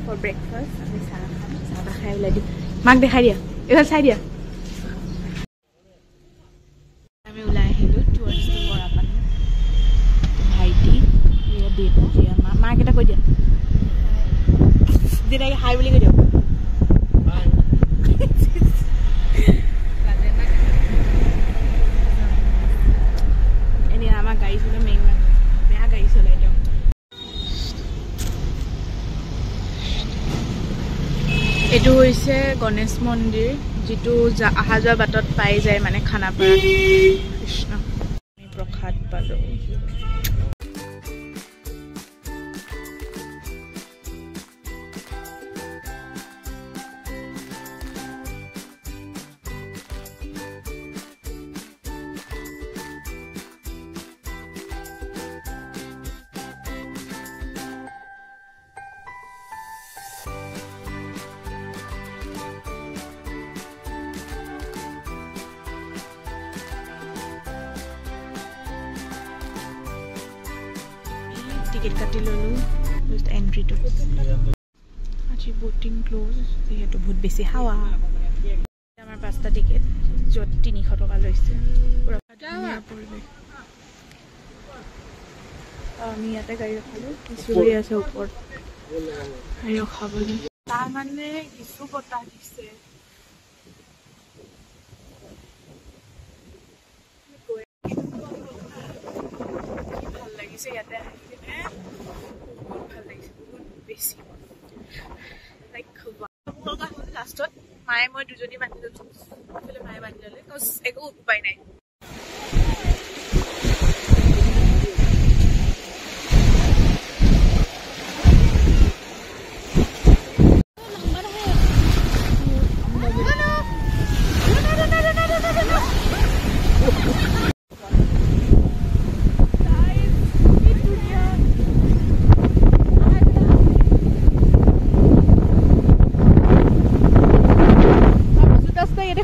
For breakfast, আমি চাহ খাম চাহ খাই ওলাই দিম মাক দেখাই দিয়া এইফালে চাই দিয়া আমি ওলাই আহিলোঁ টুৱাৰ্ডছ টু বৰাপানী ভাইটি দিয়া মাক এটা কৈ দিয়া দেউতাকে হাই বুলি কৈ দিয়ক এনে আমাৰ গাড়ী চলে মেইন মানুহ বেয়া গাড়ী চলাই দিয়ক এইটো হৈছে গণেশ মন্দিৰ যেটো আহা যোৱা বাটত পাই যায় মানে খানাপাৰা কৃষ্ণ আমি প্ৰসাদ পালো টিকেট কাটি ললো জাস্ট এন্ট্ৰি টু আজি বোটিং ক্লোজ যেহেতু বহুত বেছি হাৱা আমাৰ 5টা টিকেট যত 300 টকা লৈছে পুৰা পৰিৱেশ আমি ইয়াতে গাড়ী ৰখালো কিছুৰি আছে ওপৰত গাড়ী ৰখাবলৈ তাৰ মানে কিছু বতাহ দিছে ভাল লাগিছে ইয়াতে লাষ্টত মায়ে মই দুজনী বান্ধি লৈছো মায়ে বান্ধি ললে একো উপায় নাই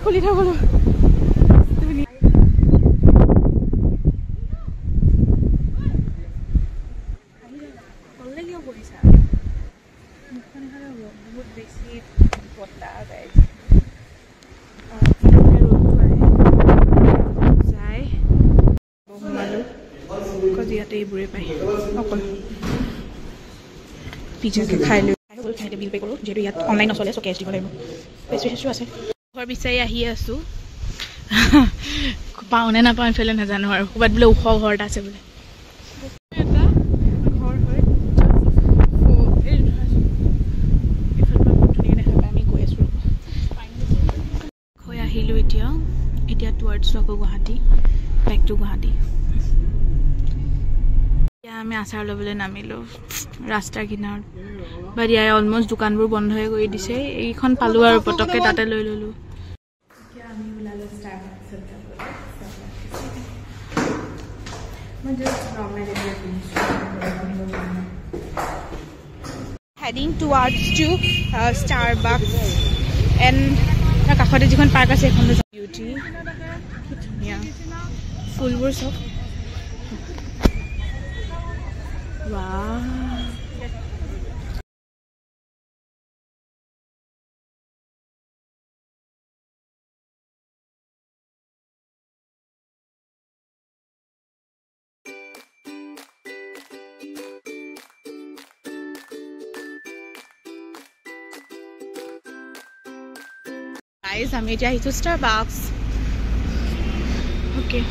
খুলি থাকলো বহুত বেছি বতাহ যায় ইয়াতে এইবোৰে পায় অকল পিজ্জাকে খাই লৈ খাই বিল পে' কৰোঁ যিহেতু ইয়াত অনলাইন নচলে চ' কেছ দিব লাগিব পেষ্ট্ৰি চেষ্ট্ৰি আছে ঘৰ বিচাৰি আহি আছোঁ পাওঁ নে নাপাওঁ এইফালে নাজানো আৰু ক'ৰবাত বোলে ওখ ঘৰ এটা আছে বোলে এটা ঘৰ হয় আমি গৈ আছোঁ গৈ আহিলোঁ এতিয়া টুৱাৰ্ডছ আকৌ গুৱাহাটী বেক টু গুৱাহাটী এতিয়া আমি আচাৰ ল'বলৈ নামিলোঁ ৰাস্তাৰ কিনাৰত বাট ইয়াৰ অলমষ্ট দোকানবোৰ বন্ধই কৰি দিছে এইখন পালোঁ আৰু পটককৈ তাতে লৈ ল'লোঁ heading towards to Starbucks and কাষতে যিখন পাৰ্ক আছে এখন বিউটি ধুনীয়া ফুলবোৰ চব wow guys আমি এতিয়া আহিছো Starbucks okay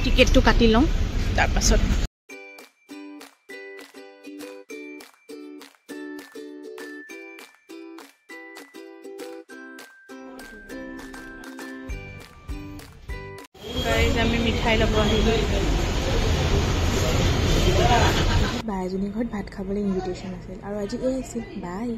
টিকেটটো কাটি লওঁ তাৰ পাছত guys আমি মিঠাই ল'ব আহিলো বাই এজনী ঘৰত ভাত খাবলৈ ইনভিটেশ্যন আছিল আৰু আজি এই আছিল বাই